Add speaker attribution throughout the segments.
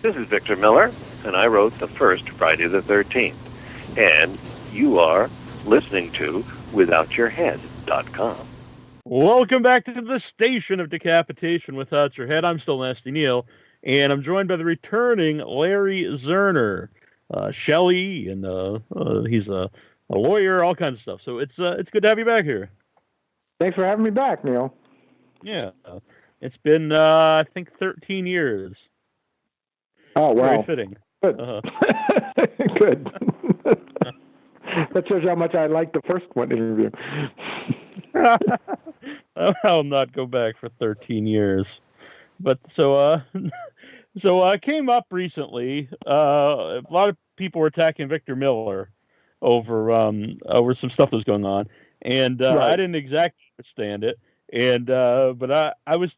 Speaker 1: This is Victor Miller, and I wrote the first Friday the 13th. And you are listening to WithoutYourHead.com.
Speaker 2: Welcome back to the station of decapitation without your head. I'm still Nasty Neal, and I'm joined by the returning Larry Zerner, Shelly, and he's a lawyer, all kinds of stuff. So it's good to have you back here.
Speaker 3: Thanks for having me back, Neal.
Speaker 2: Yeah, it's been I think 13 years.
Speaker 3: Oh wow,
Speaker 2: very fitting.
Speaker 3: Good. Good. That shows how much I liked the first one interview.
Speaker 2: I'll not go back for 13 years. But so I came up recently. A lot of people were attacking Victor Miller over some stuff that was going on, and
Speaker 3: Right.
Speaker 2: I didn't exactly understand it. And but I was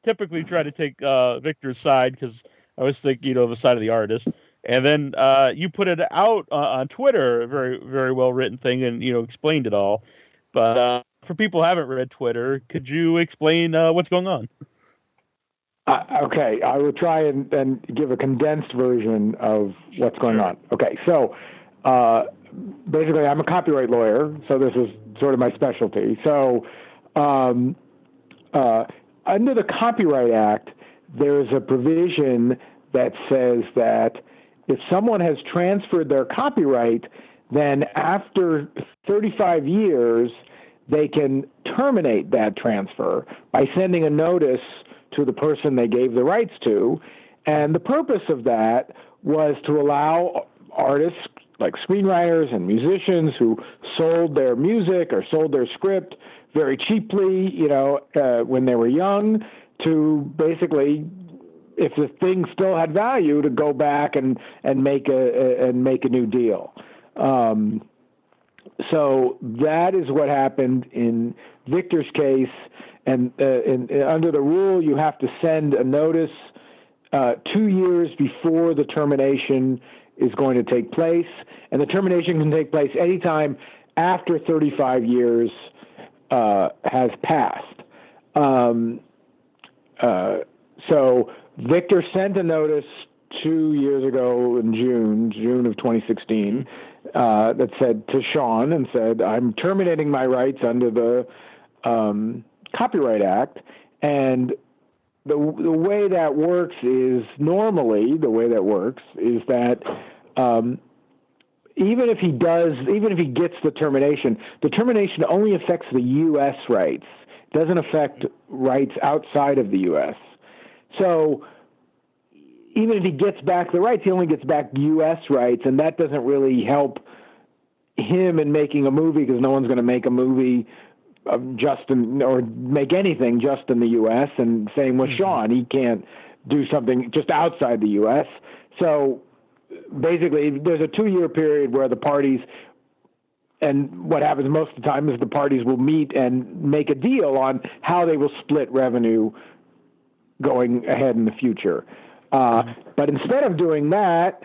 Speaker 2: typically trying to take Victor's side because I was thinking, the side of the artist. And then you put it out on Twitter, a very, very well written thing, and explained it all. But for people who haven't read Twitter, could you explain what's going on?
Speaker 3: Okay, I will try and give a condensed version of what's going on. Okay, so basically, I'm a copyright lawyer, so this is sort of my specialty. So under the Copyright Act, there's a provision that says that if someone has transferred their copyright, then after 35 years, they can terminate that transfer by sending a notice to the person they gave the rights to. And the purpose of that was to allow artists like screenwriters and musicians who sold their music or sold their script very cheaply, when they were young, to basically, if the thing still had value, to go back and make a new deal. So that is what happened in Victor's case, and under the rule, you have to send a notice 2 years before the termination is going to take place, and the termination can take place anytime after 35 years has passed. So Victor sent a notice 2 years ago in June of 2016, that said to Sean and said, I'm terminating my rights under the Copyright Act. And the way that works is that even if he gets the termination only affects the U.S. rights. It doesn't affect rights outside of the U.S. So even if he gets back the rights, he only gets back U.S. rights, and that doesn't really help him in making a movie because no one's going to make a movie or make anything just in the U.S. And same with Sean, he can't do something just outside the U.S. So basically, there's a 2-year period where the parties, and what happens most of the time is the parties will meet and make a deal on how they will split revenue going ahead in the future. But instead of doing that,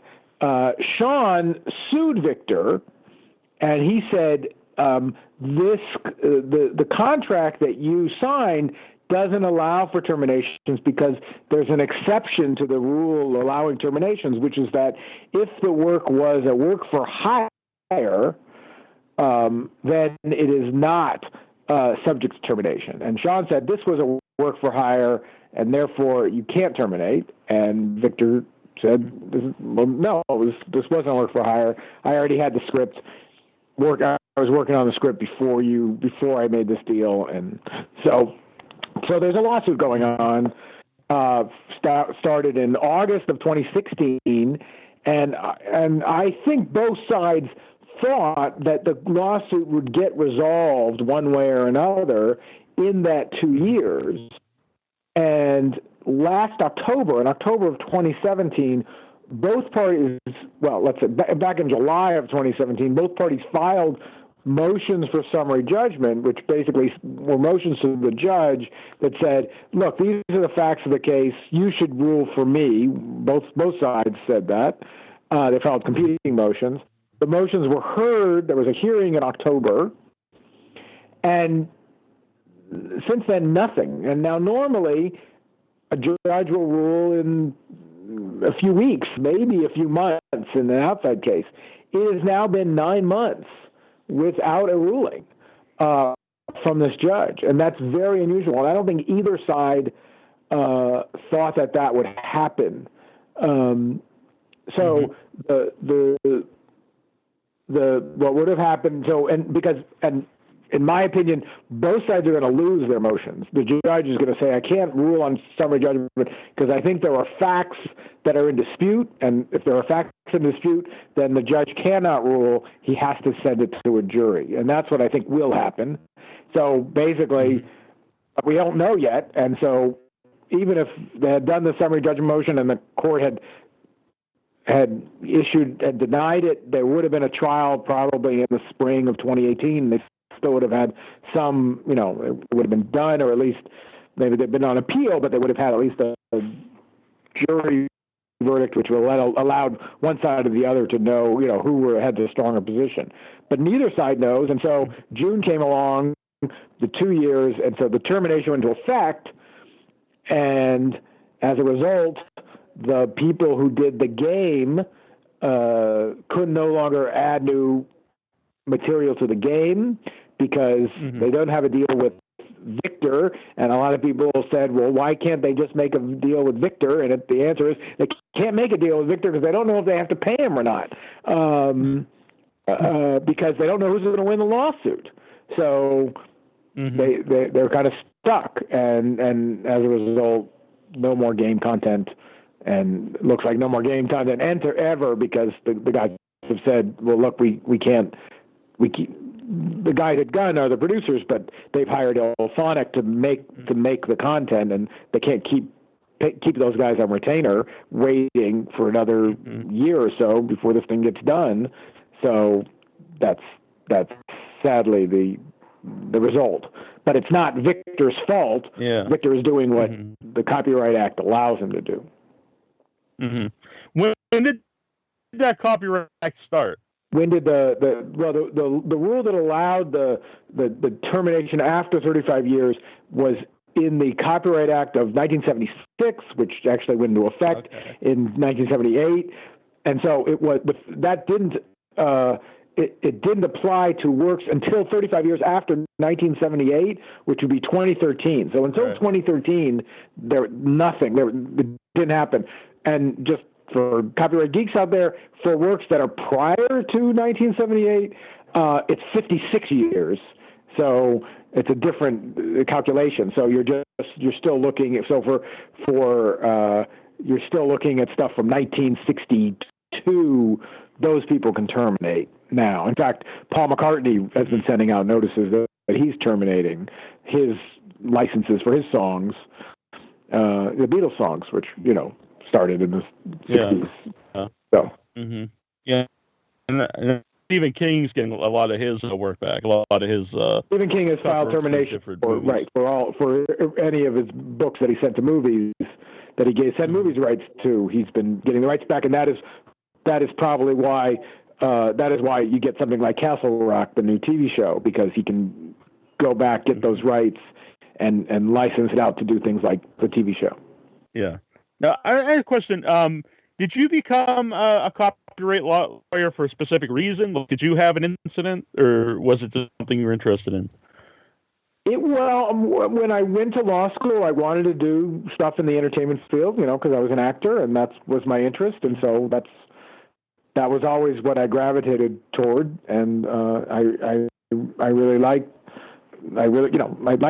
Speaker 3: Sean sued Victor, and he said, the contract that you signed doesn't allow for terminations because there's an exception to the rule allowing terminations, which is that if the work was a work for hire, then it is not subject to termination. And Sean said this was a work for hire, and therefore you can't terminate. And Victor said, no, this wasn't a work for hire. I already had the script. I was working on the script before I made this deal, and so there's a lawsuit going on. Started in August of 2016, and I think both sides thought that the lawsuit would get resolved one way or another in that 2 years. And last October, in October of 2017, both parties, well, let's say back in July of 2017, both parties filed motions for summary judgment, which basically were motions to the judge that said, look, these are the facts of the case. You should rule for me. Both sides said that. They filed competing motions. The motions were heard. There was a hearing in October. And since then, nothing. And now normally a judge will rule in a few weeks, maybe a few months in an outside case. It has now been 9 months without a ruling from this judge, and that's very unusual. And I don't think either side thought that would happen. So the what would have happened? And in my opinion, both sides are going to lose their motions. The judge is going to say, I can't rule on summary judgment because I think there are facts that are in dispute, and if there are facts in dispute, then the judge cannot rule. He has to send it to a jury, and that's what I think will happen. So basically, we don't know yet, and so even if they had done the summary judgment motion and the court had issued and denied it, there would have been a trial probably in the spring of 2018. They still would have had some, it would have been done, or at least maybe they've been on appeal, but they would have had at least a jury verdict, which would have allowed one side or the other to know, who had the stronger position. But neither side knows, and so June came along, the 2 years, and so the termination went into effect, and as a result, the people who did the game could no longer add new material to the game because they don't have a deal with Victor. And a lot of people said, well, why can't they just make a deal with Victor? And the answer is they can't make a deal with Victor because they don't know if they have to pay him or not, because they don't know who's going to win the lawsuit. So they're kind of stuck. And as a result, no more game content. And it looks like no more game content ever because the guys have said, well, look, we can't, the guys at Gunn are the producers, but they've hired Elphonic to make the content, and they can't keep those guys on retainer waiting for another year or so before this thing gets done. So that's sadly the result. But it's not Victor's fault. Yeah. Victor is doing what the Copyright Act allows him to do.
Speaker 2: When did that Copyright Act start?
Speaker 3: When did the rule that allowed the termination after 35 years was in the Copyright Act of 1976, which actually went into effect in 1978, and so it was that didn't it didn't apply to works until 35 years after 1978, which would be 2013. So until 2013, it didn't happen. And just for copyright geeks out there, for works that are prior to 1978, it's 56 years. So it's a different calculation. So you're still looking at, you're still looking at stuff from 1962. Those people can terminate now. In fact, Paul McCartney has been sending out notices that he's terminating his licenses for his songs, the Beatles songs, which started in the 60s. So.
Speaker 2: Yeah. And Stephen King's getting a lot of his work back. A lot of his.
Speaker 3: Stephen King has filed termination for any of his books that he sent to movies that he sent movies rights to. He's been getting the rights back, and that is probably why you get something like Castle Rock, the new TV show, because he can go back, get those rights, and license it out to do things like the TV show. Yeah.
Speaker 2: Now, I had a question. Did you become a copyright lawyer for a specific reason? Did you have an incident, or was it just something you were interested in?
Speaker 3: When I went to law school, I wanted to do stuff in the entertainment field, because I was an actor, and that was my interest, and so that was always what I gravitated toward, and I really like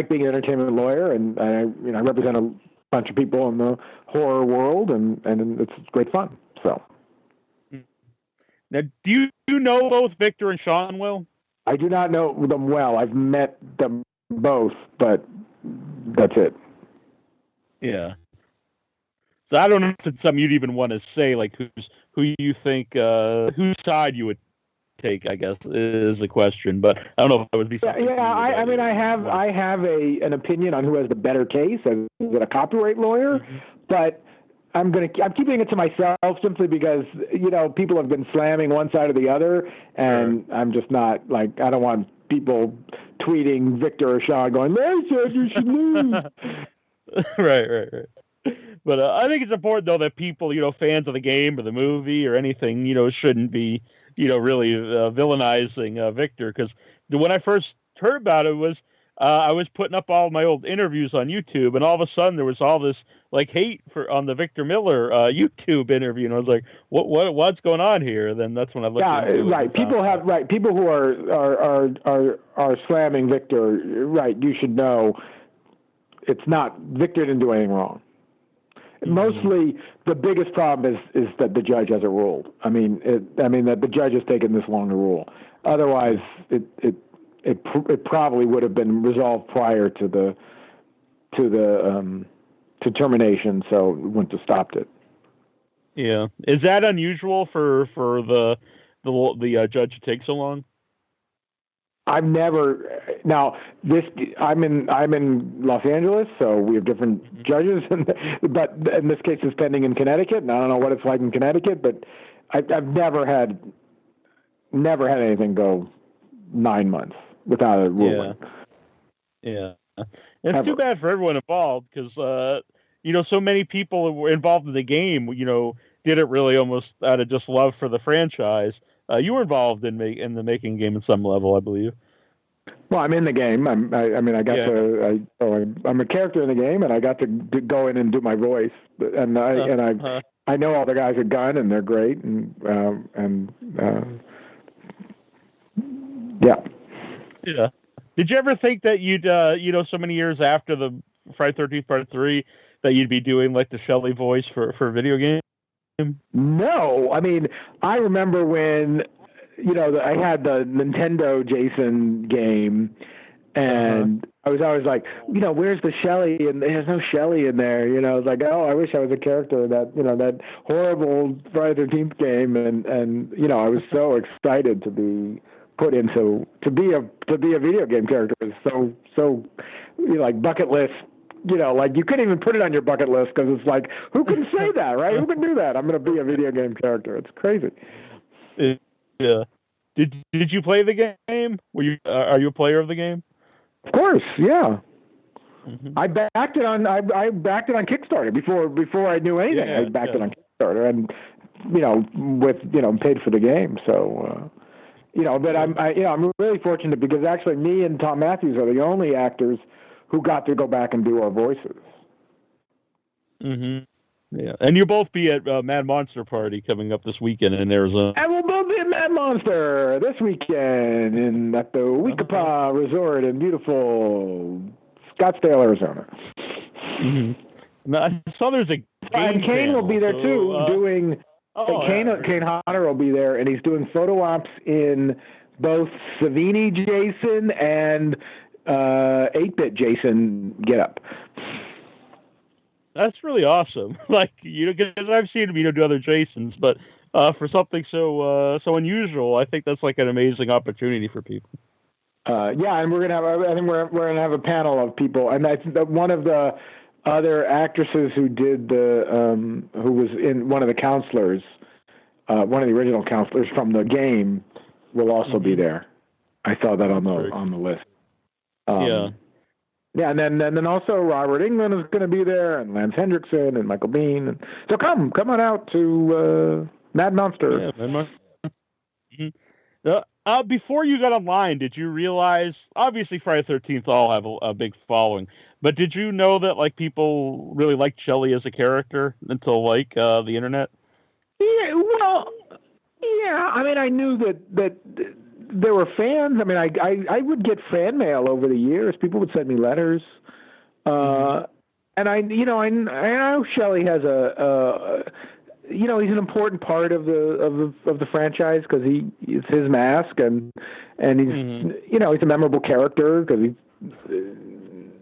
Speaker 3: being an entertainment lawyer, and I represent a bunch of people in the horror world, and it's great fun. So,
Speaker 2: now, do you know both Victor and Sean well?
Speaker 3: I do not know them well. I've met them both, but that's it.
Speaker 2: Yeah. So I don't know if it's something you'd even want to say, like who you think whose side you would take, I guess, is the question. But I don't know if that would be something.
Speaker 3: I have an opinion on who has the better case as a copyright lawyer, but I'm keeping it to myself simply because people have been slamming one side or the other, and I'm just not I don't want people tweeting Victor or Sean going, "They said you should lose."
Speaker 2: Right. But I think it's important though that people, fans of the game or the movie or anything, shouldn't be, really villainizing Victor, because when I first heard about it was I was putting up all my old interviews on YouTube, and all of a sudden there was all this like hate on the Victor Miller YouTube interview, and I was like, what's going on here? And then that's when I looked into it.
Speaker 3: Right. People who are slamming Victor. Right. You should know it's not Victor didn't do anything wrong. Mm-hmm. Mostly, the biggest problem is that the judge hasn't ruled. I mean that the judge has taken this long to rule. Otherwise, it probably would have been resolved prior to termination, so we wouldn't have stopped it.
Speaker 2: Yeah, is that unusual for the judge to take so long?
Speaker 3: I've never. Now I'm in Los Angeles, so we have different judges, but in this case, it's pending in Connecticut, and I don't know what it's like in Connecticut, but I've never had anything go 9 months without a ruling.
Speaker 2: Yeah. It's too bad for everyone involved, because so many people were involved in the game, did it really almost out of just love for the franchise. You were involved in the making game at some level, I believe.
Speaker 3: Well, I'm in the game. I'm a character in the game, and I got to go in and do my voice. And I know all the guys at Gunn, and they're great.
Speaker 2: Yeah. Did you ever think that you'd, so many years after the Friday 13th Part 3, that you'd be doing like the Shelly voice for a video game?
Speaker 3: No, I mean, I remember when, I had the Nintendo Jason game, and I was always like, where's the Shelly? And there's no Shelly in there. I was like, oh, I wish I was a character in that, that horrible Friday 13th game, and I was so excited to be put into to be a video game character. It's so like bucket list. Like you couldn't even put it on your bucket list because it's like, who can say that, right? Who can do that? I'm going to be a video game character. It's crazy.
Speaker 2: Yeah. Did you play the game? Are you a player of the game?
Speaker 3: Of course, yeah. Mm-hmm. I backed it on Kickstarter before I knew anything. I backed it on Kickstarter, and paid for the game. So but I'm really fortunate because actually me and Tom Matthews are the only actors who got to go back and do our voices.
Speaker 2: Mm-hmm. Yeah, and you'll both be at Mad Monster Party coming up this weekend in Arizona.
Speaker 3: And we'll both be at Mad Monster this weekend at the Weekapaw Resort in beautiful Scottsdale, Arizona.
Speaker 2: Mm-hmm. Now, I saw there's a game
Speaker 3: and Kane will be there too, doing. Kane Hodder will be there, and he's doing photo ops in both Savini Jason and 8-bit Jason getup.
Speaker 2: That's really awesome. Like, because I've seen him, do other Jasons, but for something so unusual, I think that's like an amazing opportunity for people.
Speaker 3: And we're gonna have. I think we're gonna have a panel of people, and I think that one of the other actresses who did who was in one of the counselors, one of the original counselors from the game, will also be there. I saw that on the list. Yeah, and then also Robert Englund is going to be there, and Lance Hendrickson and Michael Bean. And so come on out to Mad Monster.
Speaker 2: Yeah, Mad Monster. Mm-hmm. Before you got online, did you realize, obviously Friday the 13th all have a big following, but did you know that like people really liked Shelly as a character until like the internet?
Speaker 3: Yeah, well, yeah. I mean, I knew that there were fans. I mean, I would get fan mail over the years. People would send me letters, and I know Shelly has he's an important part of the franchise because it's his mask and he's he's a memorable character because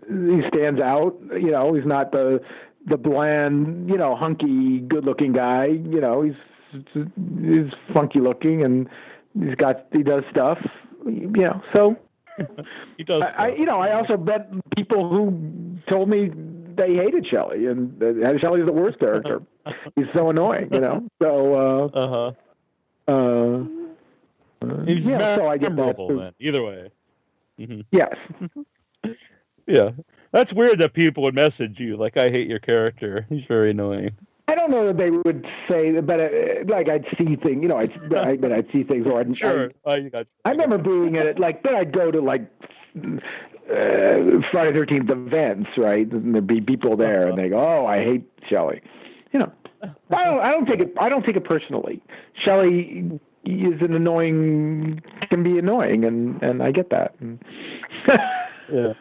Speaker 3: he stands out. He's not the bland, hunky, good-looking guy. He's funky looking and he does stuff. So
Speaker 2: he does.
Speaker 3: I also bet people who told me they hated Shelly and Shelly's the worst character. He's so annoying, So
Speaker 2: he's
Speaker 3: so I get
Speaker 2: memorable then. Either way. Mm-hmm.
Speaker 3: Yes.
Speaker 2: Yeah, that's weird that people would message you like, "I hate your character." He's very annoying.
Speaker 3: I don't know that they would say that, but like I'd see things, I'd see things, or
Speaker 2: Sure.
Speaker 3: I remember being at it, like, then I'd go to like Friday 13th events, right? And there'd be people there, and they go, "Oh, I hate Shelly." You know, I don't take it personally. Shelly is can be annoying, and I get that.
Speaker 2: Yeah.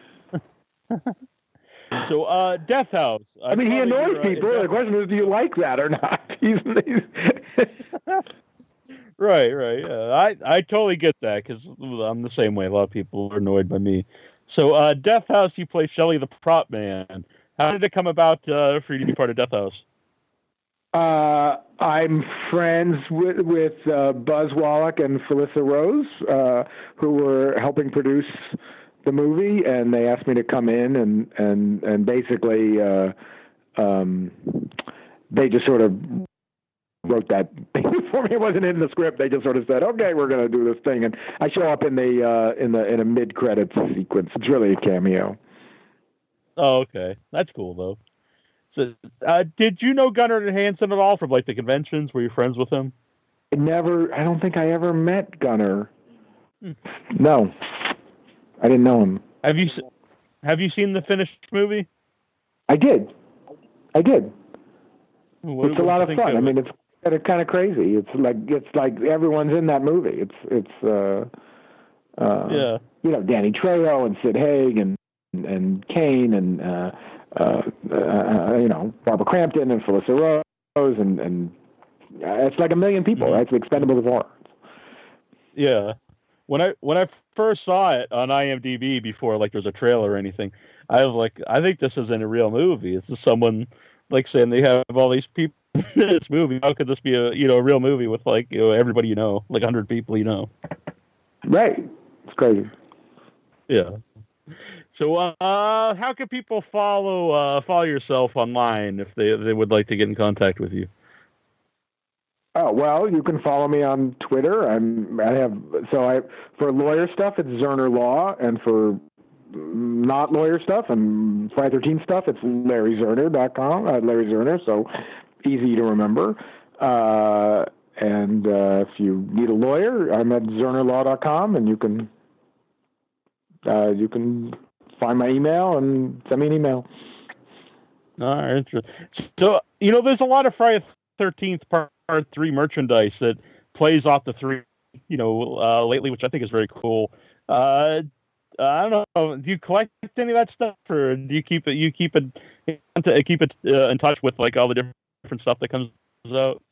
Speaker 2: So, Death House.
Speaker 3: I mean, he annoys people. The question is, do you like that or not?
Speaker 2: Right. Yeah. I totally get that because I'm the same way. A lot of people are annoyed by me. So, Death House, you play Shelly the prop man. How did it come about for you to be part of Death House?
Speaker 3: I'm friends with Buzz Wallach and Felissa Rose, who were helping produce the movie, and they asked me to come in and basically they just sort of wrote that thing for me. It wasn't in the script. They just sort of said, "Okay, we're going to do this thing," and I show up in a mid-credits sequence. It's really a cameo.
Speaker 2: Oh, okay, that's cool though. So, did you know Gunnar Hansen at all from like the conventions? Were you friends with him?
Speaker 3: I don't think I ever met Gunnar. No, I didn't know him.
Speaker 2: Have you seen the finished movie?
Speaker 3: I did. It's
Speaker 2: What
Speaker 3: a lot of fun. I mean,
Speaker 2: it?
Speaker 3: it's kind of crazy. It's like everyone's in that movie.
Speaker 2: Yeah.
Speaker 3: Danny Trejo and Sid Haig and Kane and Barbara Crampton and Felissa Rose and it's like a million people. Right? It's the Expendables of horror.
Speaker 2: Yeah. When I first saw it on IMDb before like there's a trailer or anything, I was like, I think this isn't a real movie. It's just someone like saying they have all these people in this movie. How could this be a real movie with like everybody like 100 people?
Speaker 3: Right. It's crazy.
Speaker 2: Yeah. So how can people follow yourself online if they would like to get in contact with you?
Speaker 3: Oh, well, you can follow me on Twitter. For lawyer stuff, it's Zerner Law, and for not lawyer stuff and Friday 13 stuff, it's LarryZerner.com, Larry Zerner, so easy to remember. And if you need a lawyer, I'm at ZernerLaw.com, and you can find my email and send me an email.
Speaker 2: All right, interesting. So, there's a lot of Friday 13th Part 3 merchandise that plays off the 3, lately, which I think is very cool. I don't know. Do you collect any of that stuff, or do you keep it in touch with like all the different stuff that comes out?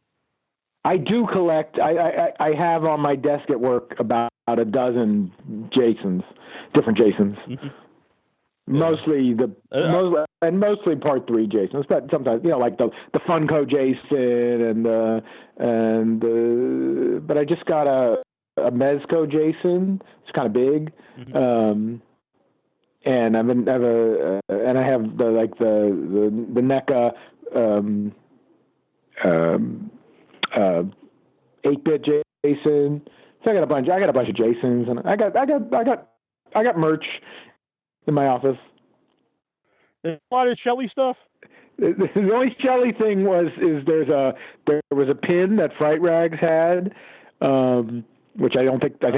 Speaker 3: I do collect. I have on my desk at work about a dozen different Jasons. Mm-hmm. Mostly mostly Part 3 Jasons, but sometimes like the Funko Jason but I just got a Mezco Jason. It's kind of big, and I have the NECA 8-bit Jason. So I got a bunch of Jasons, and I got merch in my office.
Speaker 2: A lot of Shelly stuff.
Speaker 3: The only Shelly thing there was a pin that Fright Rags had, which I think they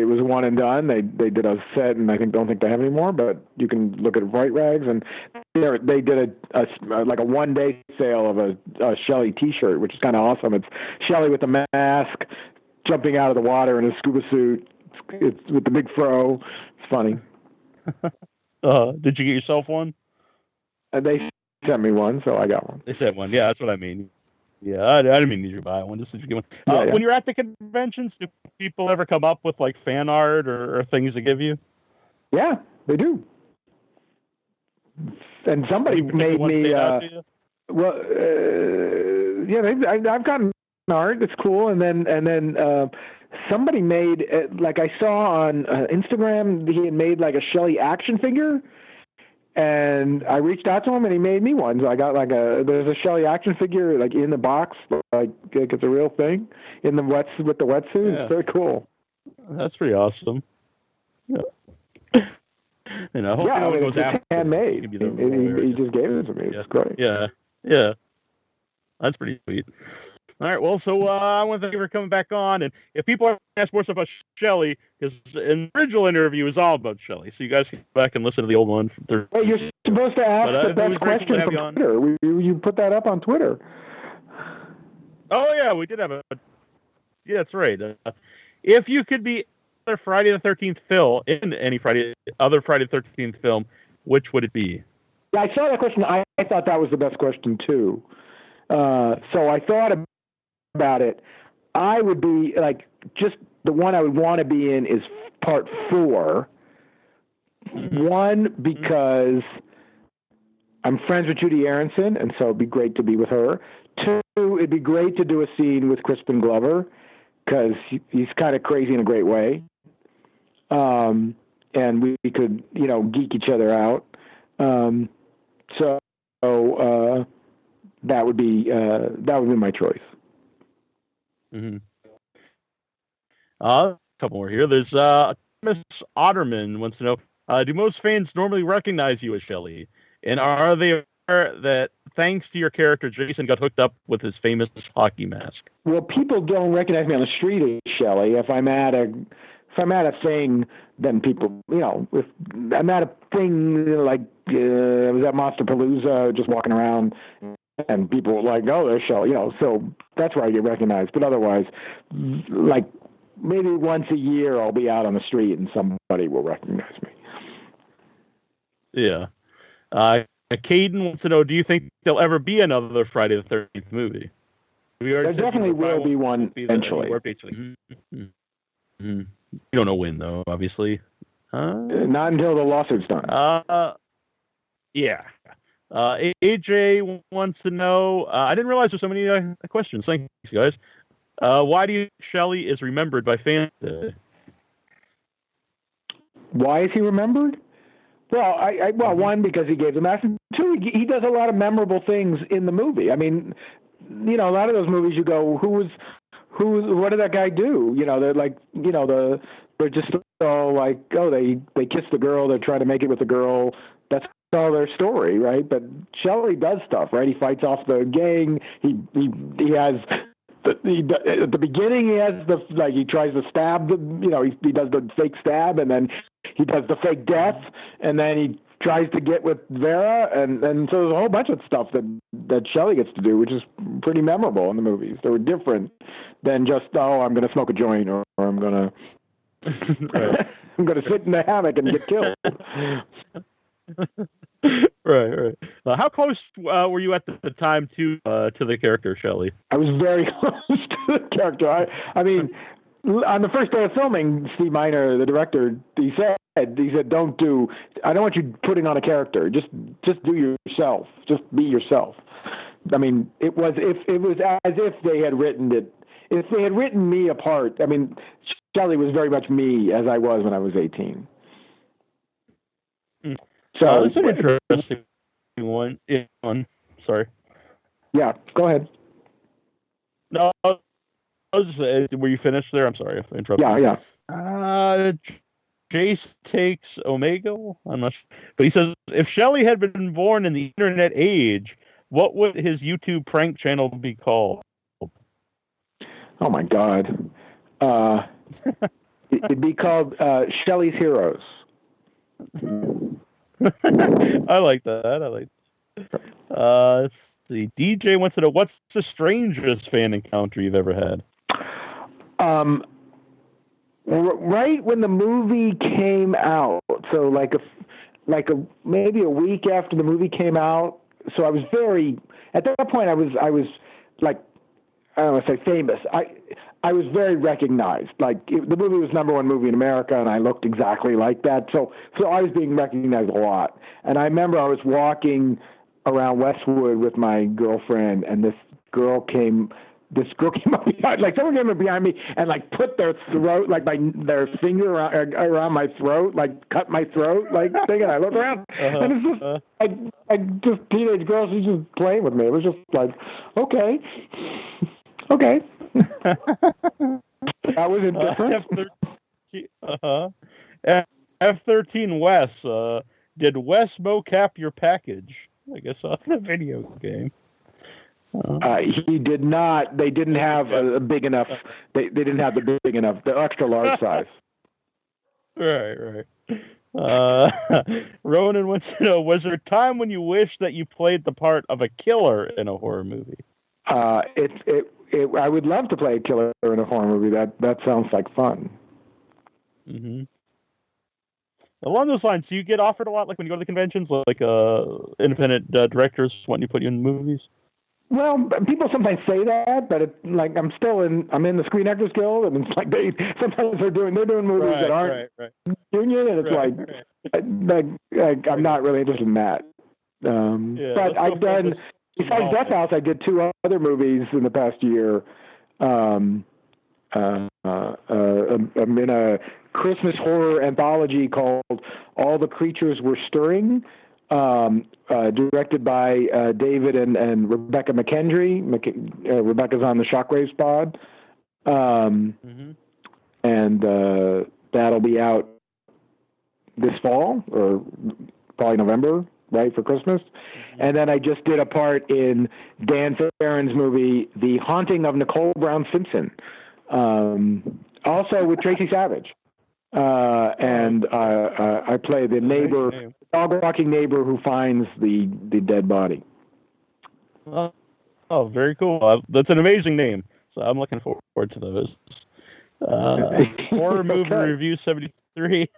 Speaker 3: was one and done. They did a set, and I don't think they have anymore. But you can look at Fright Rags, and they did a 1-day sale of a Shelly T-shirt, which is kind of awesome. It's Shelly with a mask, jumping out of the water in a scuba suit. It's with the big fro. It's funny.
Speaker 2: Did you get yourself one?
Speaker 3: They sent me one, so I got one.
Speaker 2: They sent one. Yeah, that's what I mean. Yeah, I didn't mean you to buy one. Just did you get one? When you're at the conventions, do people ever come up with like fan art or things to give you?
Speaker 3: Yeah, they do. And somebody made me. I've gotten art. It's cool. And then somebody made, I saw on Instagram, he had made like a Shelly action figure, and I reached out to him, and he made me one. So I got there's a Shelly action figure like in the box, like it's a real thing with the wetsuit. Yeah. It's very cool.
Speaker 2: That's pretty awesome. Yeah. Hopefully no one goes after.
Speaker 3: It's handmade. He just gave it to me. It's great.
Speaker 2: Yeah. That's pretty sweet. All right, well, so I want to thank you for coming back on. And if people are ask more stuff about Shelly, because an original interview is all about Shelly, so you guys can go back and listen to the old one.
Speaker 3: Hey, you're supposed to ask the best question from Twitter. You put that up on Twitter.
Speaker 2: Oh, yeah, we did have a... Yeah, that's right. If you could be another Friday the 13th film, in any other Friday the 13th film, which would it be?
Speaker 3: Yeah, I saw that question. I thought that was the best question, too. So I thought about it. I would be just the one I would want to be in is part 4. One, because I'm friends with Judy Aronson, and so it'd be great to be with her. 2, it'd be great to do a scene with Crispin Glover, because he's kind of crazy in a great way. And we could, geek each other out. So that would be my choice.
Speaker 2: Mm-hmm. A couple more here. There's Miss Otterman wants to know: do most fans normally recognize you as Shelly? And are they aware that thanks to your character, Jason got hooked up with his famous hockey mask?
Speaker 3: Well, people don't recognize me on the street as Shelly. If I'm at a thing, then people, if I'm at a thing like I was at Monsterpalooza, just walking around, and people were like, "Oh, there's Shelly," so that's where I get recognized. But otherwise, like maybe once a year, I'll be out on the street and somebody will recognize me.
Speaker 2: Yeah. Caden wants to know: do you think there'll ever be another Friday the 13th movie?
Speaker 3: There definitely will be one eventually.
Speaker 2: You don't know when, though, obviously.
Speaker 3: Not until the lawsuit's done.
Speaker 2: Yeah. AJ wants to know, I didn't realize there's so many questions. Thanks, guys. Why do you think Shelly is remembered by fans today?
Speaker 3: Why is he remembered? Well, one, because he gave the mask. 2, he does a lot of memorable things in the movie. I mean, a lot of those movies you go, what did that guy do? They're like, they're just all like, oh, they kiss the girl, they're trying to make it with the girl. That's all their story, right? But Shelly does stuff, right? He fights off the gang. He has at the beginning, he has he tries to stab he does the fake stab, and then he does the fake death, and then he tries to get with Vera, and so there's a whole bunch of stuff that Shelly gets to do, which is pretty memorable in the movies. They were different than just, I'm going to smoke a joint, or I'm going to I'm going to sit in the hammock and get killed.
Speaker 2: Right. How close were you at the time to the character Shelly?
Speaker 3: I was very close to the character. I mean, on the first day of filming, Steve Miner, the director, he said, I don't want you putting on a character. Just do yourself. Just be yourself. I mean, it was as if they had written it. If they had written me apart, I mean, Shelly was very much me as I was when I was 18. So
Speaker 2: it's an interesting one. Sorry.
Speaker 3: Yeah, go ahead.
Speaker 2: No, I was just, were you finished there? I'm sorry if I interrupted.
Speaker 3: Yeah.
Speaker 2: Jace takes Omega. I'm not sure. But he says, if Shelly had been born in the internet age, what would his YouTube prank channel be called?
Speaker 3: Oh, my God. It'd be called Shelly's Heroes.
Speaker 2: I like that. Let's see. DJ wants to know, what's the strangest fan encounter you've ever had?
Speaker 3: Right when the movie came out, so maybe a week after the movie came out. So I was at that point I was like, I don't want to say famous. I was very recognized. The movie was #1 movie in America, and I looked exactly like that. So I was being recognized a lot. And I remember I was walking around Westwood with my girlfriend, and this girl came up behind, someone came up behind me and put their throat, their finger around my throat, cut my throat, thing. And I look around, and it's just just teenage girls who just playing with me. It was just okay. That was indifferent.
Speaker 2: F-13 Wes. Did Wes mocap your package? I guess on the video game.
Speaker 3: He did not. They didn't have a big enough. They didn't have the big enough, the extra large size.
Speaker 2: Right. Ronan wants to know: was there a time when you wished that you played the part of a killer in a horror movie?
Speaker 3: I would love to play a killer in a horror movie. That sounds like fun.
Speaker 2: Mm-hmm. Along those lines, do you get offered a lot, like when you go to the conventions, like independent directors wanting to put you in movies?
Speaker 3: Well, people sometimes say that, but it's like I'm in the Screen Actors Guild, and it's like sometimes they're doing movies that aren't union, and it's I'm not really interested in that. But I've done, besides Death House, I did 2 other movies in the past year. I'm in a Christmas horror anthology called All the Creatures Were Stirring, directed by David and Rebecca McKendry. Rebecca's on the Shockwaves pod. And that'll be out this fall, or probably November, right, for Christmas. And then I just did a part in Dan Farron's movie, The Haunting of Nicole Brown Simpson, also with Tracy Savage. And I play the neighbor, dog-walking neighbor who finds the dead body.
Speaker 2: Oh, very cool. That's an amazing name. So I'm looking forward to those. Horror Movie Review 73.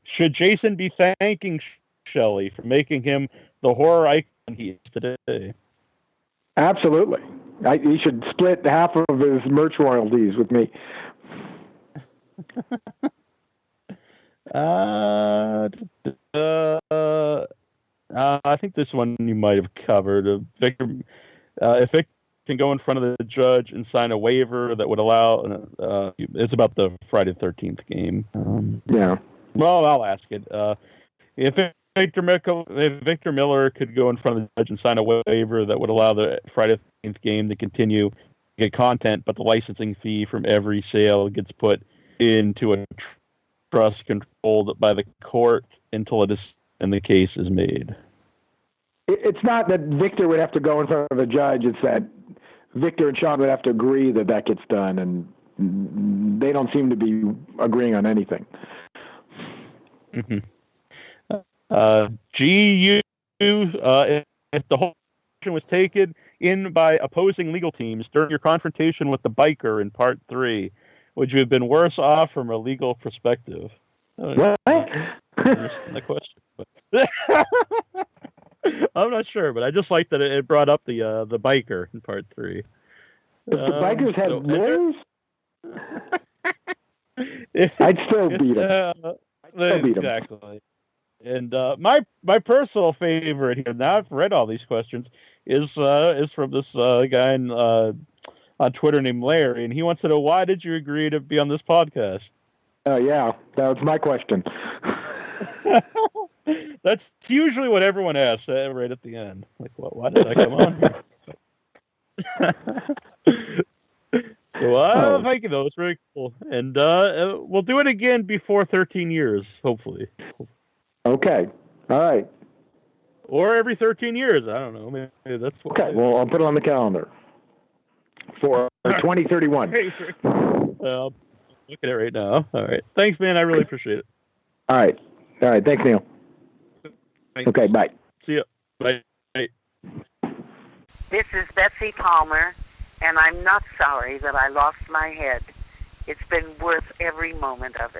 Speaker 2: Should Jason be thanking Shelly for making him the horror icon he is today?
Speaker 3: Absolutely. He should split half of his merch royalties with me.
Speaker 2: I think this one you might have covered. Victor, if Victor can go in front of the judge and sign a waiver that would allow, it's about the Friday the 13th game.
Speaker 3: Yeah.
Speaker 2: Well, I'll ask it. If Victor Miller could go in front of the judge and sign a waiver that would allow the Friday the 13th game to continue to get content, but the licensing fee from every sale gets put into a trust controlled by the court until it is and the case is made.
Speaker 3: It's not that Victor would have to go in front of a judge. It's that Victor and Sean would have to agree that gets done, and they don't seem to be agreeing on anything.
Speaker 2: Mm-hmm. GU, if the whole action was taken in by opposing legal teams during your confrontation with the biker in part 3, would you have been worse off from a legal perspective?
Speaker 3: What?
Speaker 2: The question. I'm not sure, but I just like that it brought up the biker in part 3.
Speaker 3: If the bikers had lawyers, I'd still beat them.
Speaker 2: Exactly. And my personal favorite here, now I've read all these questions, is from this guy on Twitter named Larry, and he wants to know, why did you agree to be on this podcast?
Speaker 3: Yeah, that was my question.
Speaker 2: That's usually what everyone asks right at the end. Like, why did I come on here? So thank you, though. It's very cool. And we'll do it again before 13 years, hopefully.
Speaker 3: Okay. All right.
Speaker 2: Or every 13 years. I don't know. Maybe that's what.
Speaker 3: Okay. Well, I'll put it on the calendar for 2031.
Speaker 2: Well, look at it right now. All right. Thanks, man. I really appreciate it.
Speaker 3: All right. Thanks, Neal.
Speaker 2: Thanks.
Speaker 3: Okay. Bye.
Speaker 2: See ya. Bye.
Speaker 4: This is Betsy Palmer, and I'm not sorry that I lost my head. It's been worth every moment of it.